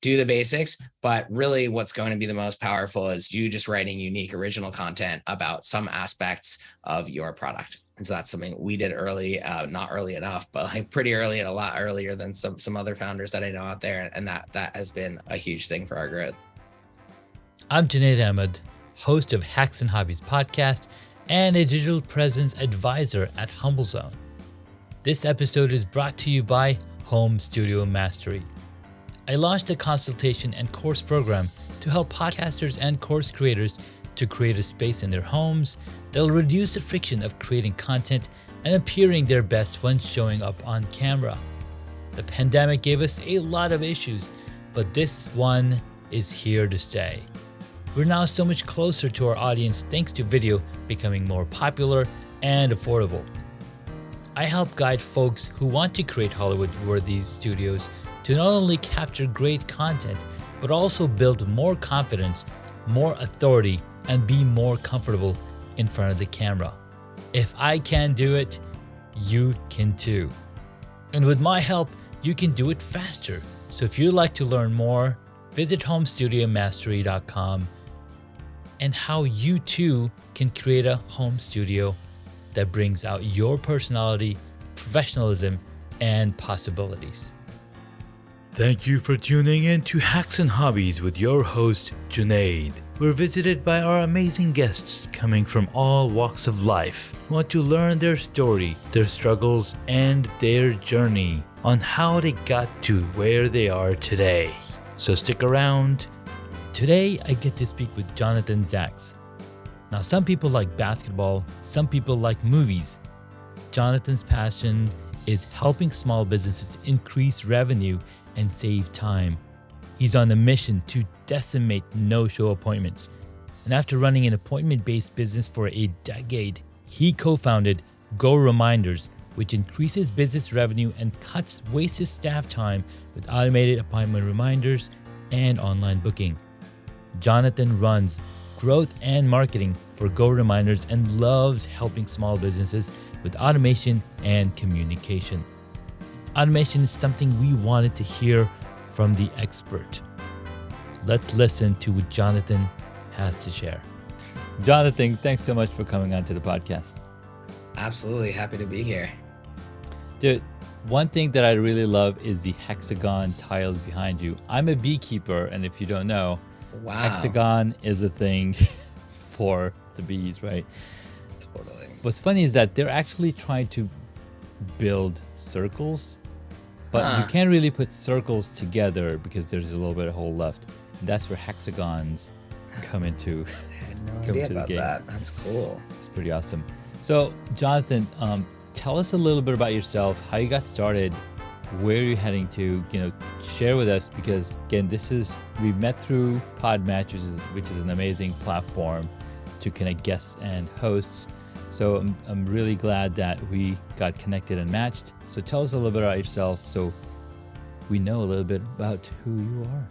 do the basics, but really what's going to be the most powerful is you just writing unique original content about some aspects of your product. And so that's something we did early, not early enough, but like pretty early and a lot earlier than some other founders that I know out there. And that has been a huge thing for our growth. I'm Junaid Ahmed, host of Hacks and Hobbies podcast and a digital presence advisor at HumbleZone. This episode is brought to you by Home Studio Mastery. I launched a consultation and course program to help podcasters and course creators to create a space in their homes that will reduce the friction of creating content and appearing their best when showing up on camera. The pandemic gave us a lot of issues, but this one is here to stay. We're now so much closer to our audience thanks to video becoming more popular and affordable. I help guide folks who want to create Hollywood-worthy studios to not only capture great content, but also build more confidence, more authority, and be more comfortable in front of the camera. If I can do it, you can too. And with my help, you can do it faster. So if you'd like to learn more, visit homestudiomastery.com and how you too can create a home studio that brings out your personality, professionalism, and possibilities. Thank you for tuning in to Hacks and Hobbies with your host, Junaid. We're visited by our amazing guests coming from all walks of life who want to learn their story, their struggles, and their journey on how they got to where they are today. So stick around. Today, I get to speak with Jonathan Zacks. Now, some people like basketball, some people like movies. Jonathan's passion is helping small businesses increase revenue and save time. He's on a mission to decimate no-show appointments. And after running an appointment-based business for a decade, he co-founded GoReminders, which increases business revenue and cuts wasted staff time with automated appointment reminders and online booking. Jonathan runs growth and marketing for GoReminders and loves helping small businesses with automation and communication. Automation is something we wanted to hear from the expert. Let's listen to what Jonathan has to share. Jonathan, thanks so much for coming on to the podcast. Absolutely. Happy to be here. Dude, one thing that I really love is the hexagon tiles behind you. I'm a beekeeper, and if you don't know, Wow. hexagon is a thing for the bees, right? Totally. What's funny is that they're actually trying to build circles, but you can't really put circles together because there's a little bit of hole left. And that's where hexagons come into, I had no come idea to the about game. that. That's cool. It's pretty awesome. So, Jonathan, tell us a little bit about yourself, how you got started, where you're heading to, share with us, because again, we met through Podmatch, which is an amazing platform to connect guests and hosts. So I'm really glad that we got connected and matched. So tell us a little bit about yourself so we know a little bit about who you are.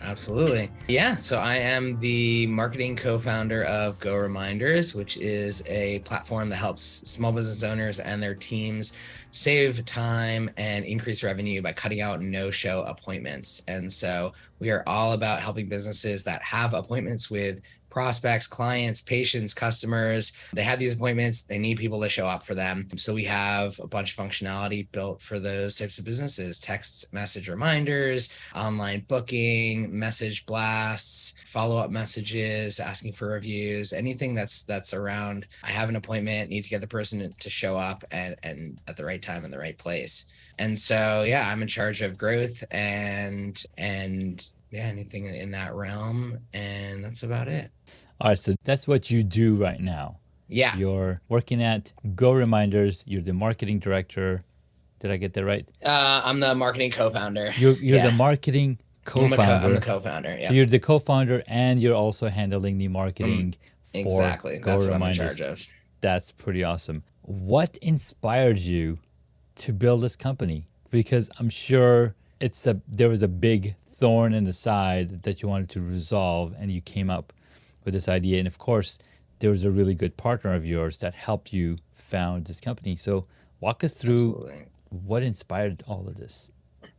Absolutely. Yeah. So I am the marketing co-founder of GoReminders, which is a platform that helps small business owners and their teams save time and increase revenue by cutting out no-show appointments. And so we are all about helping businesses that have appointments with prospects, clients, patients, customers. They have these appointments. They need people to show up for them. So we have a bunch of functionality built for those types of businesses: text message reminders, online booking, message blasts, follow-up messages, asking for reviews, anything that's around. I have an appointment, need to get the person to show up and at the right time in the right place. And so, yeah, I'm in charge of growth and anything in that realm. And that's about it. All right, so that's what you do right now. Yeah. You're working at GoReminders. You're the marketing director. Did I get that right? I'm the marketing co-founder. You're the marketing co-founder. I'm the co-founder. Yeah. So you're the co-founder, and you're also handling the marketing for exactly. That's what I'm in charge of. That's pretty awesome. What inspired you to build this company? Because I'm sure there was a big thorn in the side that you wanted to resolve, and you came up with this idea. And of course, there was a really good partner of yours that helped you found this company. So walk us through What inspired all of this.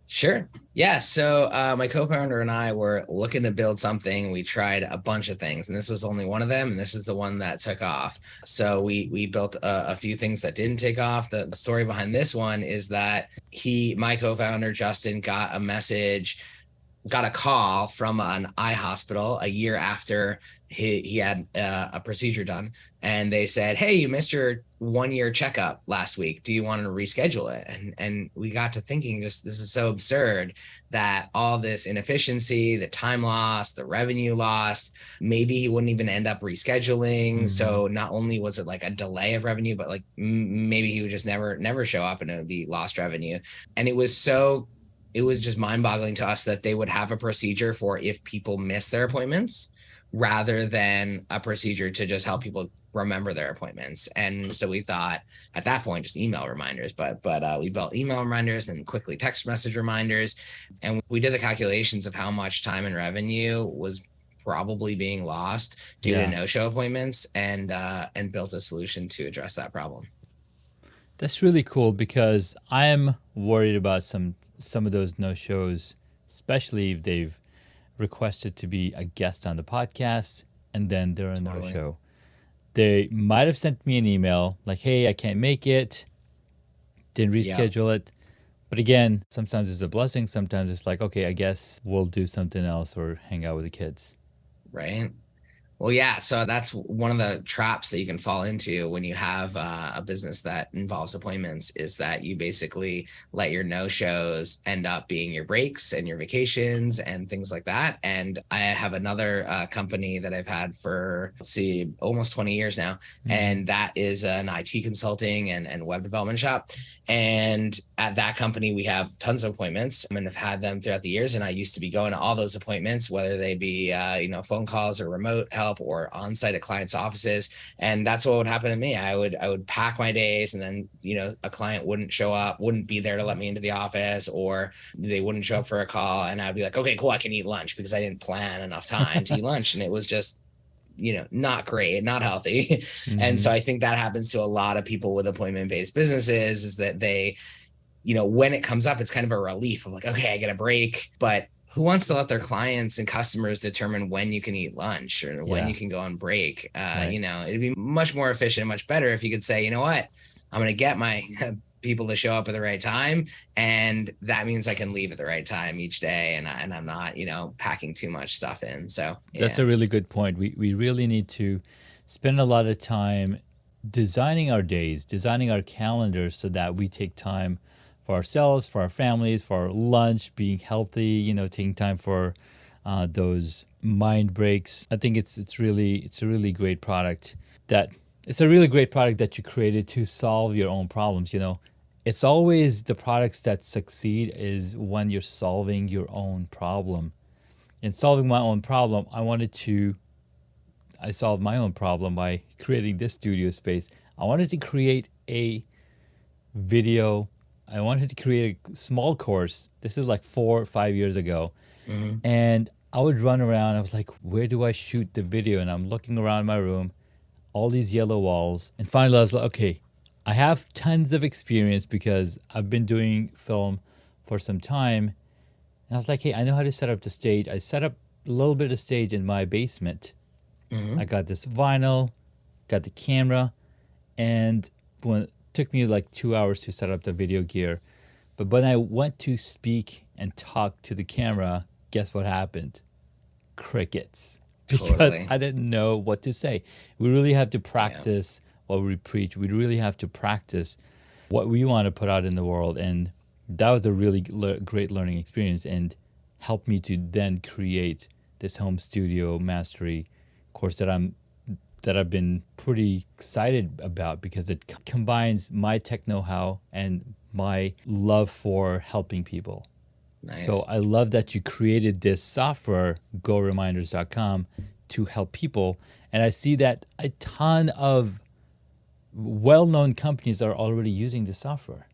Sure. Yeah. So my co-founder and I were looking to build something. We tried a bunch of things, and this was only one of them. And this is the one that took off. So we built a few things that didn't take off. The story behind this one is that my co-founder Justin, got a call from an eye hospital a year after he had a procedure done, and they said, "Hey, you missed your 1 year checkup last week. Do you want to reschedule it?" And we got to thinking, just this is so absurd that all this inefficiency, the time lost, the revenue lost, maybe he wouldn't even end up rescheduling. So not only was it like a delay of revenue, but like maybe he would just never show up and it would be lost revenue. And it was just mind-boggling to us that they would have a procedure for if people miss their appointments rather than a procedure to just help people remember their appointments. And so we thought at that point, just email reminders, but we built email reminders and quickly text message reminders. And we did the calculations of how much time and revenue was probably being lost due to no-show appointments, and built a solution to address that problem. That's really cool because I'm worried about some of those no-shows, especially if they've requested to be a guest on the podcast and then they're a no-show. They might have sent me an email like, "Hey, I can't make it," didn't reschedule it. But again, sometimes it's a blessing. Sometimes it's like, okay, I guess we'll do something else or hang out with the kids. Right. Well, yeah. So that's one of the traps that you can fall into when you have a business that involves appointments, is that you basically let your no-shows end up being your breaks and your vacations and things like that. And I have another company that I've had for, almost 20 years now. And that is an IT consulting and web development shop. And at that company, we have tons of appointments and have had them throughout the years. And I used to be going to all those appointments, whether they be, phone calls or remote help or on-site at clients' offices. And that's what would happen to me. I would pack my days, and then, a client wouldn't show up, wouldn't be there to let me into the office, or they wouldn't show up for a call. And I'd be like, okay, cool, I can eat lunch because I didn't plan enough time to eat lunch. And it was just, not great, not healthy. And so I think that happens to a lot of people with appointment-based businesses, is that they, when it comes up, it's kind of a relief of like, okay, I get a break. But who wants to let their clients and customers determine when you can eat lunch or when you can go on break? It'd be much more efficient, much better if you could say, you know what, I'm going to get my people to show up at the right time, and that means I can leave at the right time each day, and I'm not packing too much stuff in. So that's a really good point. We really need to spend a lot of time designing our days, designing our calendars, so that we take time for ourselves, for our families, for our lunch, being healthy, taking time for those mind breaks. I think it's a really great product that you created to solve your own problems. It's always the products that succeed is when you're solving your own problem. In solving my own problem, I solved my own problem by creating this studio space. I wanted to create a video. I wanted to create a small course. This is like 4 or 5 years ago. And I would run around. I was like, where do I shoot the video? And I'm looking around my room, all these yellow walls. And finally, I was like, okay, I have tons of experience because I've been doing film for some time. And I was like, hey, I know how to set up the stage. I set up a little bit of stage in my basement. I got this vinyl, got the camera, and it took me like 2 hours to set up the video gear. But when I went to speak and talk to the camera, guess what happened? Crickets. Because I didn't know what to say. We really have to practice what we preach. We really have to practice what we want to put out in the world. And that was a really great learning experience, and helped me to then create this home studio mastery course that I've been pretty excited about, because it combines my tech know-how and my love for helping people. Nice. So I love that you created this software, GoReminders.com, to help people. And I see that a ton of well-known companies are already using the software.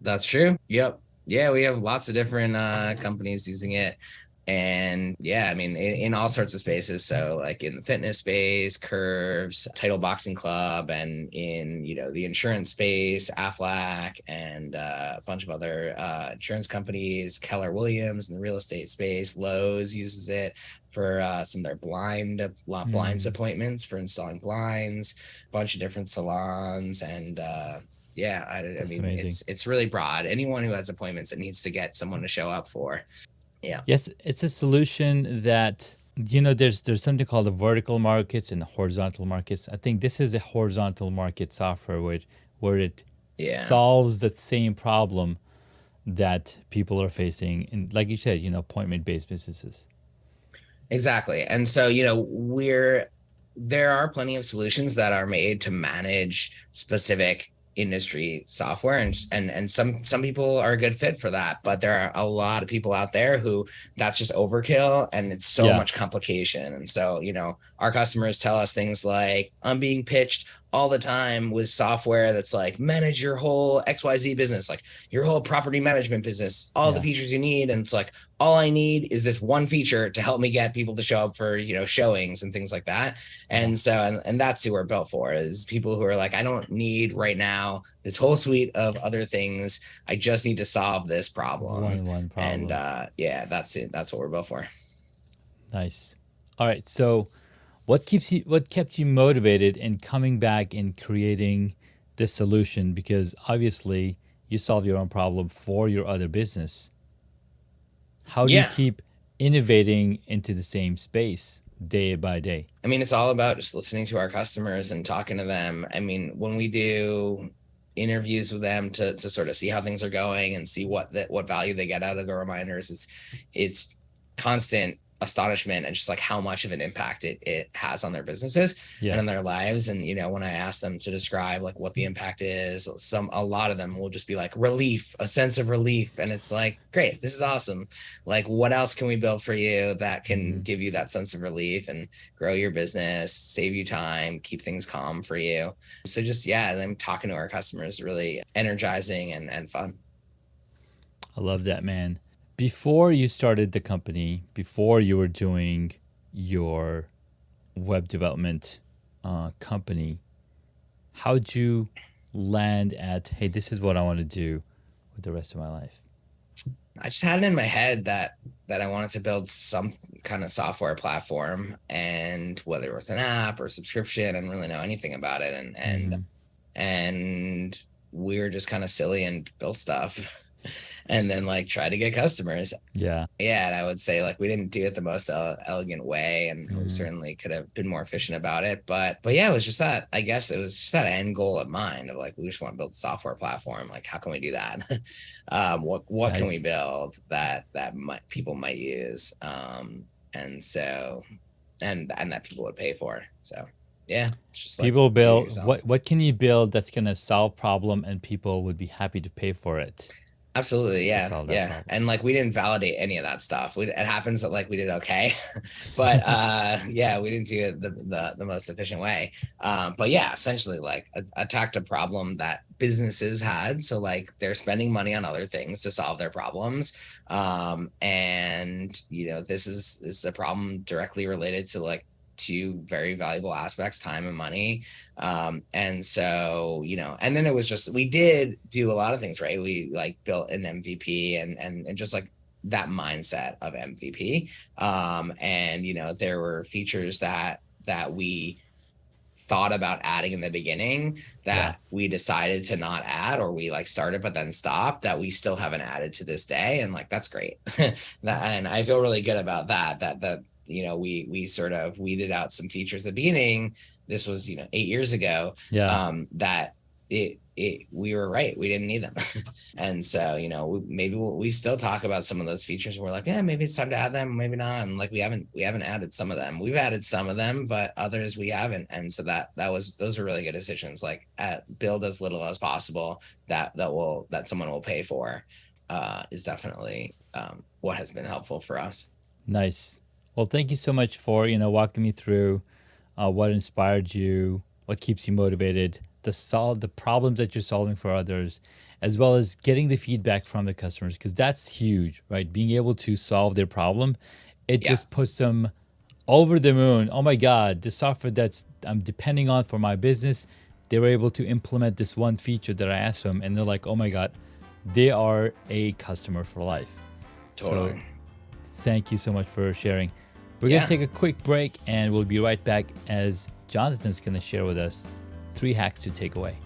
That's true. Yep. Yeah, we have lots of different companies using it. And yeah, I mean, in all sorts of spaces. So like in the fitness space, Curves, Title Boxing Club, and in, the insurance space, Aflac, and a bunch of other insurance companies, Keller Williams in the real estate space, Lowe's uses it for some of their blinds appointments for installing blinds, a bunch of different salons. And yeah, I That's mean, amazing. it's really broad. Anyone who has appointments that needs to get someone to show up for. Yeah. Yes, it's a solution that there's something called the vertical markets and the horizontal markets. I think this is a horizontal market software where it Yeah. solves the same problem that people are facing in, like you said, appointment-based businesses. Exactly. And so, there are plenty of solutions that are made to manage specific industry software, and some people are a good fit for that, but there are a lot of people out there who that's just overkill and it's so much complication. And so, our customers tell us things like, I'm being pitched all the time with software that's like, manage your whole XYZ business, like your whole property management business, all the features you need. And it's like, all I need is this one feature to help me get people to show up for, showings and things like that. And so, and that's who we're built for, is people who are like, I don't need right now this whole suite of other things. I just need to solve this problem. One problem. And yeah, that's it. That's what we're built for. Nice. All right. So what kept you motivated in coming back and creating this solution? Because obviously you solve your own problem for your other business. How do you keep innovating into the same space day by day? I mean, it's all about just listening to our customers and talking to them. I mean, when we do interviews with them to sort of see how things are going and see what value they get out of the GoReminders, it's constant astonishment and just like how much of an impact it has on their businesses and on their lives. And when I ask them to describe like what the impact is, a lot of them will just be like relief, a sense of relief. And it's like, great, this is awesome. Like, what else can we build for you that can give you that sense of relief and grow your business, save you time, keep things calm for you? So just, them talking to our customers is really energizing and fun. I love that, man. Before you started the company, before you were doing your web development company, how'd you land at, hey, this is what I want to do with the rest of my life? I just had it in my head that I wanted to build some kind of software platform, and whether it was an app or subscription, I didn't really know anything about it. And we were just kind of silly and built stuff. And then like try to get customers. Yeah. And I would say like we didn't do it the most elegant way, and we certainly could have been more efficient about it. But yeah, it was just that, I guess it was just that end goal of mine of like, we just want to build a software platform. Like, how can we do that? What can we build that people might use? And so, and that people would pay for. So yeah, it's just people build what can you build that's going to solve problem and people would be happy to pay for it? Absolutely. Yeah. Problem. And like, we didn't validate any of that stuff. It happens that like we did okay, but we didn't do it the most efficient way. But yeah, essentially like attacked a problem that businesses had. So like they're spending money on other things to solve their problems. And this is a problem directly related to like two very valuable aspects, time and money. And so, and then it was just, we did do a lot of things, right? We like built an MVP and just like that mindset of MVP. And, there were features that we thought about adding in the beginning that we decided to not add, or we like started but then stopped, that we still haven't added to this day. And like, that's great. And I feel really good about that we sort of weeded out some features at the beginning. This was 8 years ago. That we were right, we didn't need them. And so maybe we still talk about some of those features and we're like, yeah, maybe it's time to add them, maybe not. And like we haven't added some of them. We've added some of them, but others we haven't. And so those are really good decisions. Like build as little as possible that someone will pay for is definitely what has been helpful for us. Nice. Well, thank you so much for walking me through what inspired you, what keeps you motivated, the problems that you're solving for others, as well as getting the feedback from the customers, because that's huge, right? Being able to solve their problem, it Yeah. just puts them over the moon. Oh my God, the software that's I'm depending on for my business, they were able to implement this one feature that I asked them, and they're like, oh my God, they are a customer for life. So Totally. thank you so much for sharing. We're going Yeah. to take a quick break and we'll be right back as Jonathan's going to share with us 3 hacks to take away.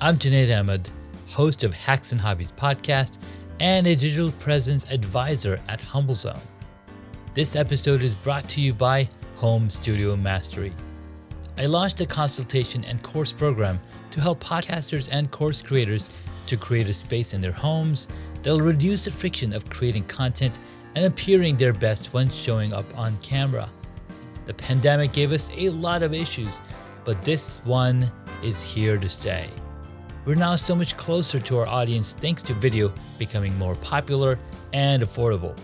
I'm Junaid Ahmed, host of Hacks and Hobbies podcast and a digital presence advisor at HumbleZone. This episode is brought to you by Home Studio Mastery. I launched a consultation and course program to help podcasters and course creators to create a space in their homes that'll reduce the friction of creating content and appearing their best when showing up on camera. The pandemic gave us a lot of issues, but this one is here to stay. We're now so much closer to our audience thanks to video becoming more popular and affordable.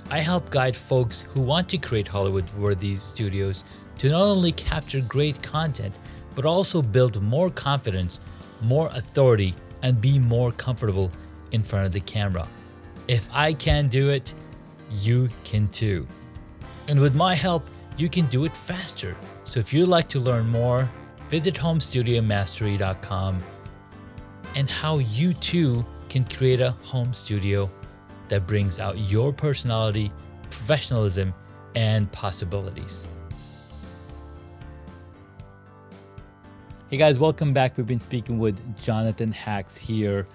I help guide folks who want to create Hollywood-worthy studios to not only capture great content, but also build more confidence, more authority, and be more comfortable in front of the camera. If I can do it, you can too. And with my help, you can do it faster. So if you'd like to learn more, visit homestudiomastery.com and how you too can create a home studio that brings out your personality, professionalism, and possibilities. Hey guys, welcome back. We've been speaking with Jonathan Zacks here.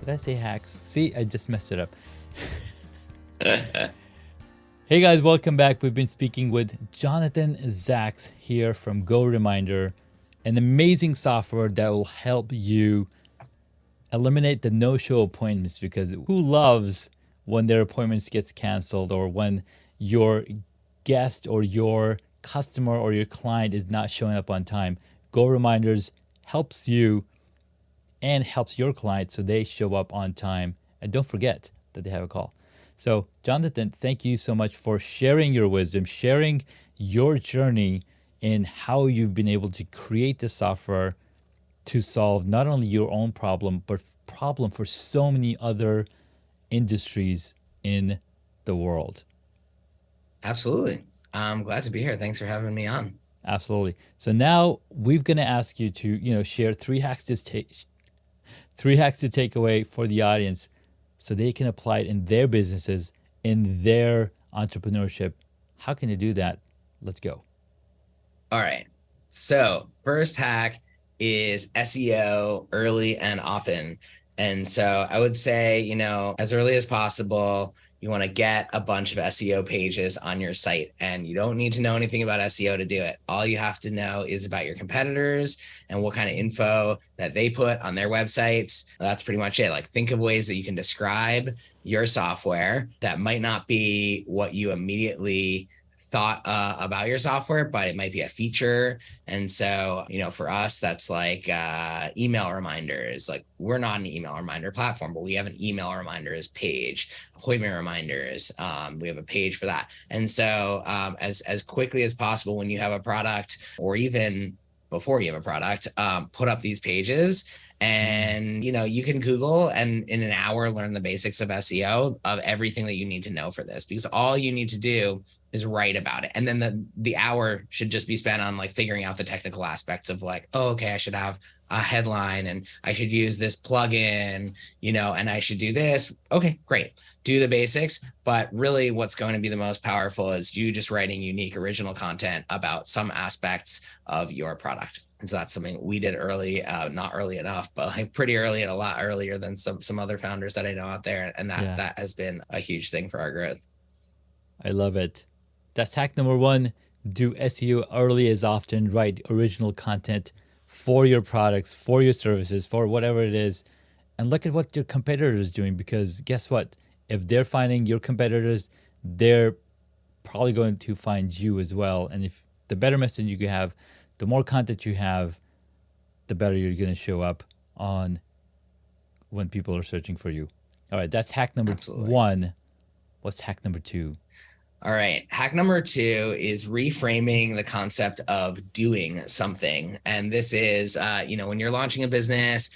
Did I say hacks? See, I just messed it up. Hey guys, welcome back. We've been speaking with Jonathan Zacks here from GoReminder, an amazing software that will help you eliminate the no-show appointments, because who loves when their appointments gets canceled or when your guest or your customer or your client is not showing up on time? GoReminders helps you and helps your client so they show up on time and don't forget that they have a call. So, Jonathan, thank you so much for sharing your wisdom, sharing your journey in how you've been able to create the software to solve not only your own problem, but problem for so many other industries in the world. Absolutely. I'm glad to be here. Thanks for having me on. Absolutely. So now we're going to ask you to, share 3 hacks to take away for the audience so they can apply it in their businesses, in their entrepreneurship. How can you do that? Let's go. All right. So first hack is SEO early and often. And so I would say, as early as possible, you want to get a bunch of SEO pages on your site, and you don't need to know anything about SEO to do it. All you have to know is about your competitors and what kind of info that they put on their websites. That's pretty much it. Like, think of ways that you can describe your software that might not be what you immediately thought about your software, but it might be a feature. And so, for us, that's like email reminders. Like, we're not an email reminder platform, but we have an email reminders page, appointment reminders. We have a page for that. And so as quickly as possible, when you have a product, or even before you have a product, put up these pages. And, you can Google and in an hour learn the basics of SEO, of everything that you need to know for this, because all you need to do is write about it. And then the hour should just be spent on like figuring out the technical aspects of like, oh, okay, I should have a headline and I should use this plugin, and I should do this. Okay, great. Do the basics. But really what's going to be the most powerful is you just writing unique original content about some aspects of your product. And so that's something we did early, not early enough, but like pretty early and a lot earlier than some other founders that I know out there. And that has been a huge thing for our growth. I love it. That's hack number 1. Do SEO early as often. Write original content for your products, for your services, for whatever it is. And look at what your competitor is doing, because guess what? If they're finding your competitors, they're probably going to find you as well. And if the better message you have, the more content you have, the better you're going to show up on when people are searching for you. All right, that's hack number Absolutely. 1. What's hack number 2? All right. Hack number 2 is reframing the concept of doing something. And this is, when you're launching a business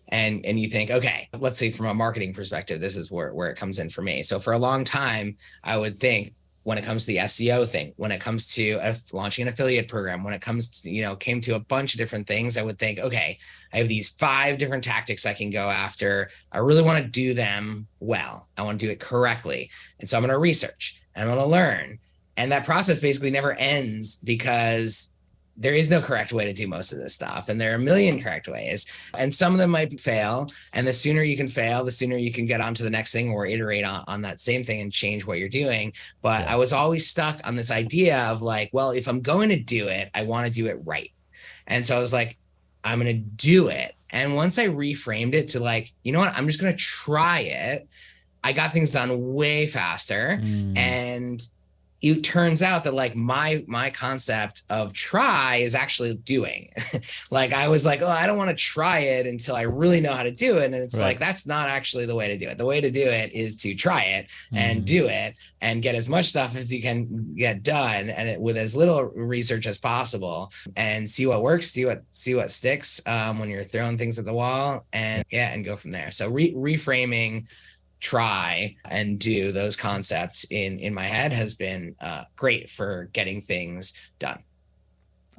and you think, okay, let's say from a marketing perspective, this is where it comes in for me. So for a long time, I would think, when it comes to the SEO thing, when it comes to launching an affiliate program, when it comes to, came to a bunch of different things, I would think, okay, I have these 5 different tactics I can go after. I really want to do them well. I want to do it correctly. And so I'm going to research and I'm going to learn. And that process basically never ends because there is no correct way to do most of this stuff. And there are a million correct ways. And some of them might fail. And the sooner you can fail, the sooner you can get on to the next thing or iterate on that same thing and change what you're doing. But I was always stuck on this idea of like, well, if I'm going to do it, I want to do it right. And so I was like, I'm going to do it. And once I reframed it to like, you know what, I'm just going to try it, I got things done way faster. And it turns out that like my concept of try is actually doing. Like I was like, oh, I don't want to try it until I really know how to do it. And it's like, that's not actually the way to do it. The way to do it is to try it and do it and get as much stuff as you can get done and with as little research as possible and see what works, see what sticks when you're throwing things at the wall and go from there. So reframing try and do those concepts in my head has been great for getting things done.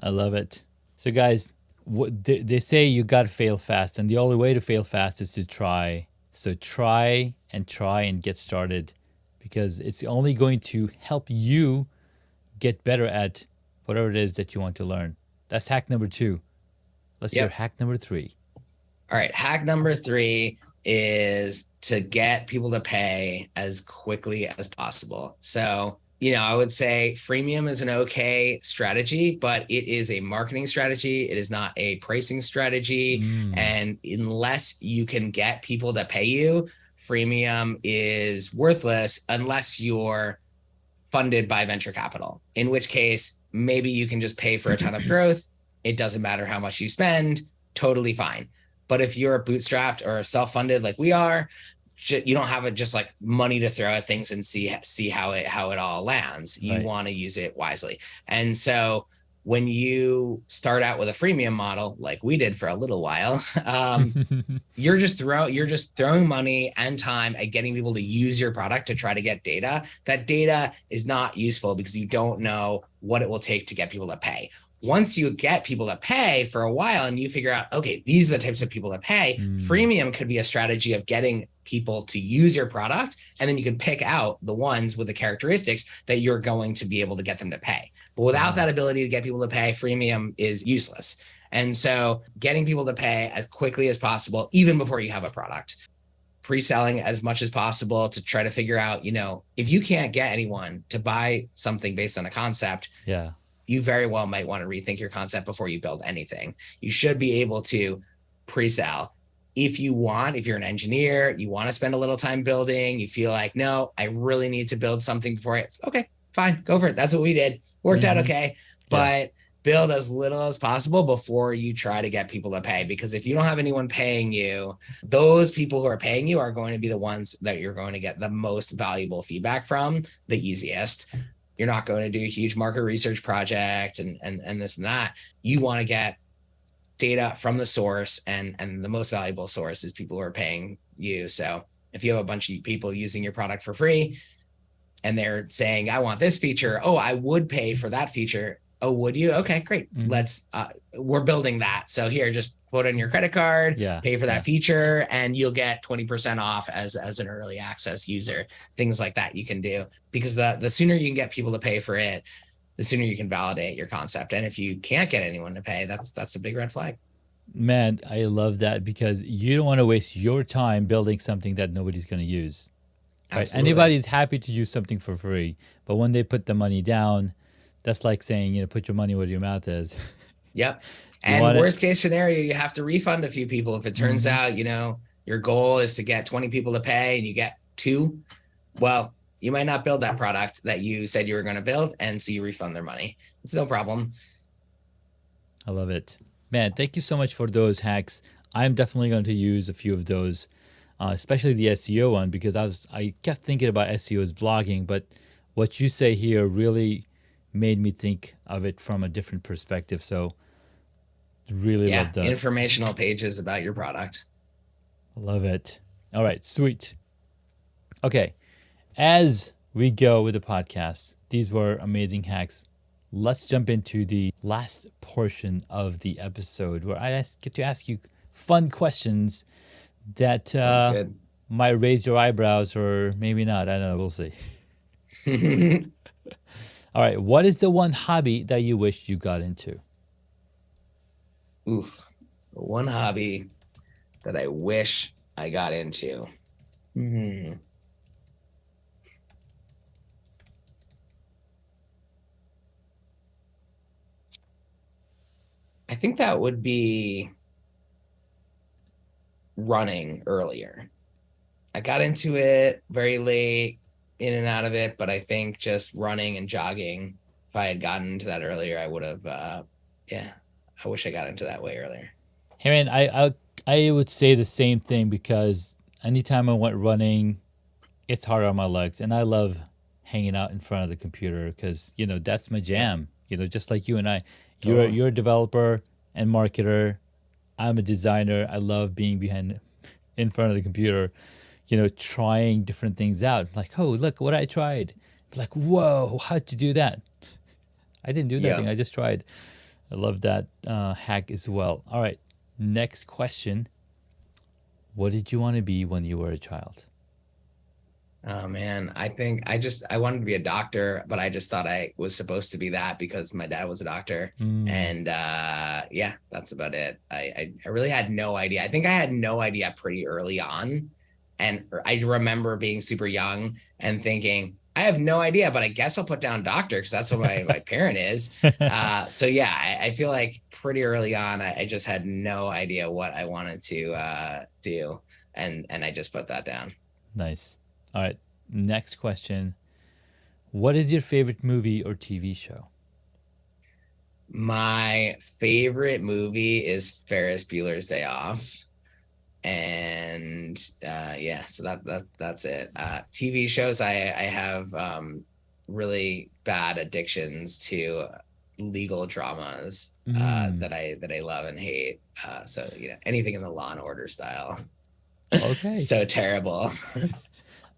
I love it. So guys, they say you got to fail fast, and the only way to fail fast is to try. So try and get started, because it's only going to help you get better at whatever it is that you want to learn. That's hack number 2. Let's hear hack number 3. All right. Hack number 3 is to get people to pay as quickly as possible. So, I would say freemium is an okay strategy, but it is a marketing strategy. It is not a pricing strategy. And unless you can get people to pay you, freemium is worthless unless you're funded by venture capital, in which case maybe you can just pay for a ton of growth. It doesn't matter how much you spend, totally fine. But if you're bootstrapped or self-funded like we are, you don't have just like money to throw at things and see how it all lands. You want to use it wisely. And so when you start out with a freemium model, like we did for a little while, you're just throwing money and time at getting people to use your product to try to get data. That data is not useful because you don't know what it will take to get people to pay. Once you get people to pay for a while and you figure out, okay, these are the types of people to pay, freemium could be a strategy of getting people to use your product. And then you can pick out the ones with the characteristics that you're going to be able to get them to pay. But without that ability to get people to pay, freemium is useless. And so getting people to pay as quickly as possible, even before you have a product, pre-selling as much as possible to try to figure out, if you can't get anyone to buy something based on a concept, you very well might want to rethink your concept before you build anything. You should be able to pre-sell. If you're an engineer, you want to spend a little time building, you feel like, no, I really need to build something before okay, fine, go for it. That's what we did. Worked out okay. But build as little as possible before you try to get people to pay. Because if you don't have anyone paying you, those people who are paying you are going to be the ones that you're going to get the most valuable feedback from, the easiest. You're not going to do a huge market research project and this and that. You want to get data from the source, and the most valuable source is people who are paying you. So if you have a bunch of people using your product for free and they're saying, I want this feature. Oh, I would pay for that feature. Oh, would you? Okay, great. We're building that. So here, just put in your credit card, pay for that feature, and you'll get 20% off as an early access user. Things like that you can do, because the sooner you can get people to pay for it, the sooner you can validate your concept. And if you can't get anyone to pay, that's a big red flag. Man, I love that, because you don't want to waste your time building something that nobody's going to use. Right? Anybody's happy to use something for free, but when they put the money down, that's like saying, put your money where your mouth is. Yep. And worst case scenario, you have to refund a few people. If it turns out, your goal is to get 20 people to pay and you get 2, well, you might not build that product that you said you were going to build, and so you refund their money. It's no problem. I love it. Man, thank you so much for those hacks. I'm definitely going to use a few of those, especially the SEO one, because I kept thinking about SEO as blogging, but what you say here really made me think of it from a different perspective. So really Yeah, love that. informational pages about your product. Love it. All right, sweet. Okay, as we go with the podcast, these were amazing hacks. Let's jump into the last portion of the episode where get to ask you fun questions that Sounds good. might raise your eyebrows or maybe not. I don't know. We'll see. All right. What is the one hobby that you wish you got into? Oof. One hobby that I wish I got into. I think that would be running earlier. I got into it very late, in and out of it, but I think just running and jogging, if I had gotten into that earlier, I would have, I wish I got into that way earlier. Hey man, I would say the same thing because anytime I went running, it's hard on my legs, and I love hanging out in front of the computer because that's my jam. Just like you and I, you're a developer and marketer. I'm a designer. I love being in front of the computer, trying different things out. Like, oh, look what I tried. Like, whoa, how'd you do that? I didn't do that thing. I just tried. I love that hack as well. All right, next question. What did you want to be when you were a child? Oh man, I think I wanted to be a doctor, but I just thought I was supposed to be that because my dad was a doctor. And that's about it. I really had no idea. I think I had no idea pretty early on. And I remember being super young and thinking, I have no idea, but I guess I'll put down doctor because that's what my parent is. I feel like pretty early on, I just had no idea what I wanted to do. And I just put that down. Nice. All right, next question. What is your favorite movie or TV show? My favorite movie is Ferris Bueller's Day Off. And so that's it. TV shows, I have really bad addictions to legal dramas that I love and hate. So anything in the Law and Order style. Okay. So terrible.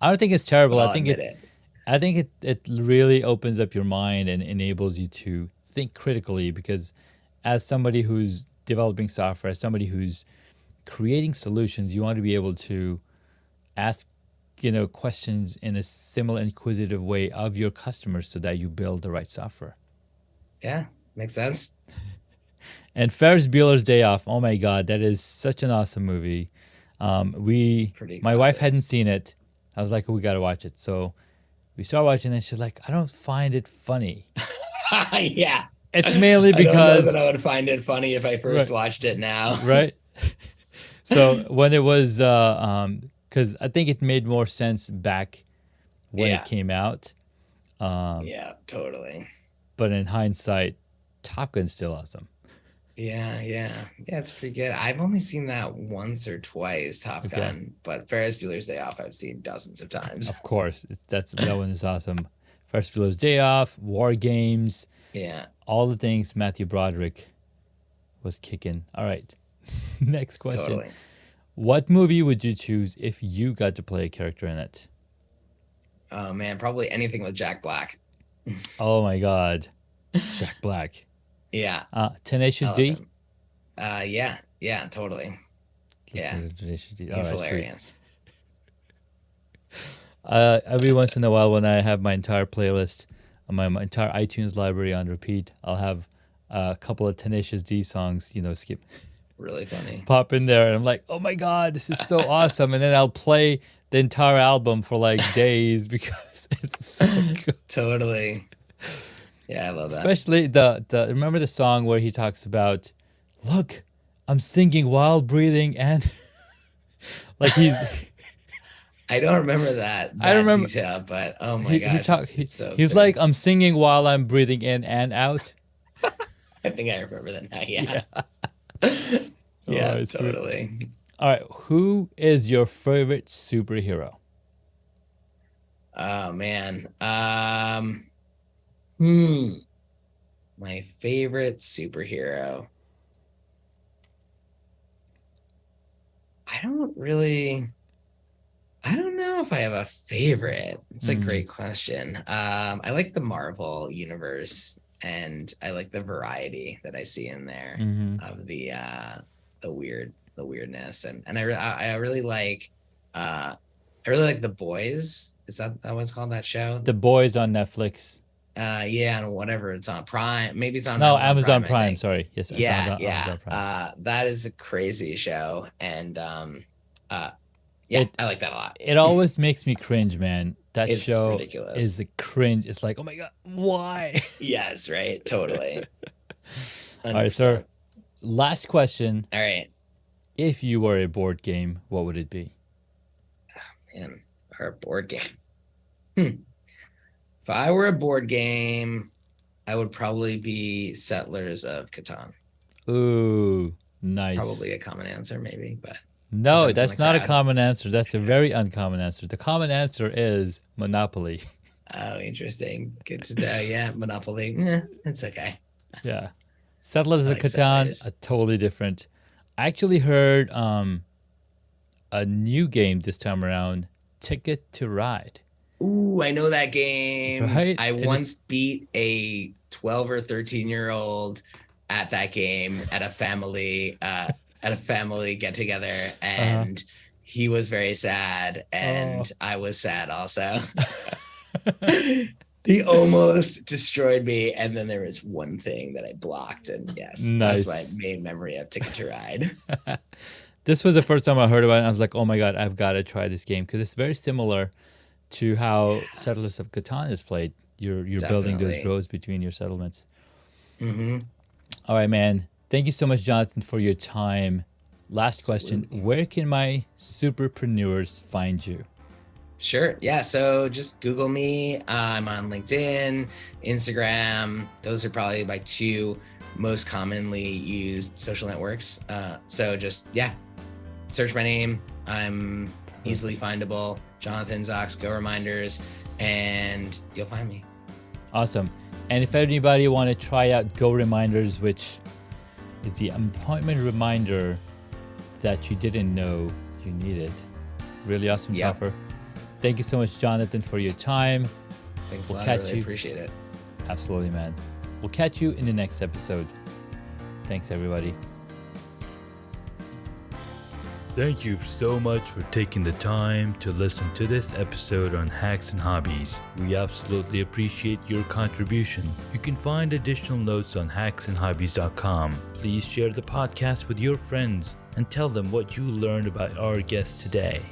I don't think it's terrible. I'll I think admit it. I think it really opens up your mind and enables you to think critically because as somebody who's developing software, as somebody who's creating solutions, you want to be able to ask questions in a similar inquisitive way of your customers so that you build the right software. Yeah, makes sense. And Ferris Bueller's Day Off, oh my God, that is such an awesome movie. My wife hadn't seen it. I was like, we got to watch it. So we started watching it, and she's like, I don't find it funny. Yeah. It's mainly because... I don't know that I would find it funny if I first watched it now. Right? So when it was... because I think it made more sense back when it came out. Yeah, totally. But in hindsight, Top Gun's still awesome. Yeah, it's pretty good. I've only seen that once or twice, Top Gun, but Ferris Bueller's Day Off I've seen dozens of times. Of course, that one is awesome. Ferris Bueller's Day Off, War Games, all the things Matthew Broderick was kicking. All right, next question. Totally. What movie would you choose if you got to play a character in it? Oh man, probably anything with Jack Black. Oh my God, Jack Black. Yeah. Tenacious D? Yeah, totally. Tenacious D. He's hilarious. Every once in a while when I have my entire playlist, my entire iTunes library on repeat, I'll have a couple of Tenacious D songs, skip. Really funny. Pop in there and I'm like, oh my God, this is so awesome. And then I'll play the entire album for like days because it's so good. Totally. Yeah, I love that. Especially the remember the song where he talks about, look, I'm singing while breathing and like he's. I don't remember that I remember detail, but oh my gosh, he's like, I'm singing while I'm breathing in and out. I think I remember that now. Yeah. Totally. Sweet. All right, who is your favorite superhero? Oh man. My favorite superhero. I don't know if I have a favorite. It's a great question. I like the Marvel universe, and I like the variety that I see in there of the weirdness, and I really like The Boys. Is that what it's called, that show? The Boys on Netflix. Yeah, and whatever it's on Prime. Maybe it's on No, Amazon Prime. Sorry, yes, Yeah, Amazon Prime. that is a crazy show, and I like that a lot. It always makes me cringe, man. That It's show ridiculous. is a cringe. It's like, oh my god, why? Yes, right, totally. 100%. All right, sir. Last question. All right, If you were a board game, what would it be? man, or a board game. If I were a board game, I would probably be Settlers of Catan. Ooh, nice. Probably a common answer, maybe, but no, that's not a common answer. That's a very uncommon answer. The common answer is Monopoly. Oh, interesting. Good to know. Yeah, Monopoly. It's okay. Yeah. Settlers of Catan, Settlers. a totally different. I actually heard a new game this time around, Ticket to Ride. Ooh, I know that game. Right? I once beat a 12 or 13-year-old at that game at a family get together, and he was very sad, and I was sad also. He almost destroyed me, and then there was one thing that I blocked, and yes, nice. That's my main memory of Ticket to Ride. This was the first time I heard about it, and I was like, oh my god, I've got to try this game, because it's very similar to how Settlers of Catan is played. You're building those roads between your settlements. All right, man. Thank you so much, Jonathan, for your time. Last question. Where can my superpreneurs find you? Sure. Yeah. So just Google me. I'm on LinkedIn, Instagram. Those are probably my two most commonly used social networks. So just, search my name. I'm easily findable. Jonathan Zacks, GoReminders, and you'll find me. Awesome. And if anybody want to try out GoReminders, which is the appointment reminder that you didn't know you needed. Really awesome software. Thank you so much, Jonathan, for your time. Thanks a lot. I really appreciate it. Absolutely, man. We'll catch you in the next episode. Thanks, everybody. Thank you so much for taking the time to listen to this episode on Hacks and Hobbies. We absolutely appreciate your contribution. You can find additional notes on hacksandhobbies.com. Please share the podcast with your friends and tell them what you learned about our guest today.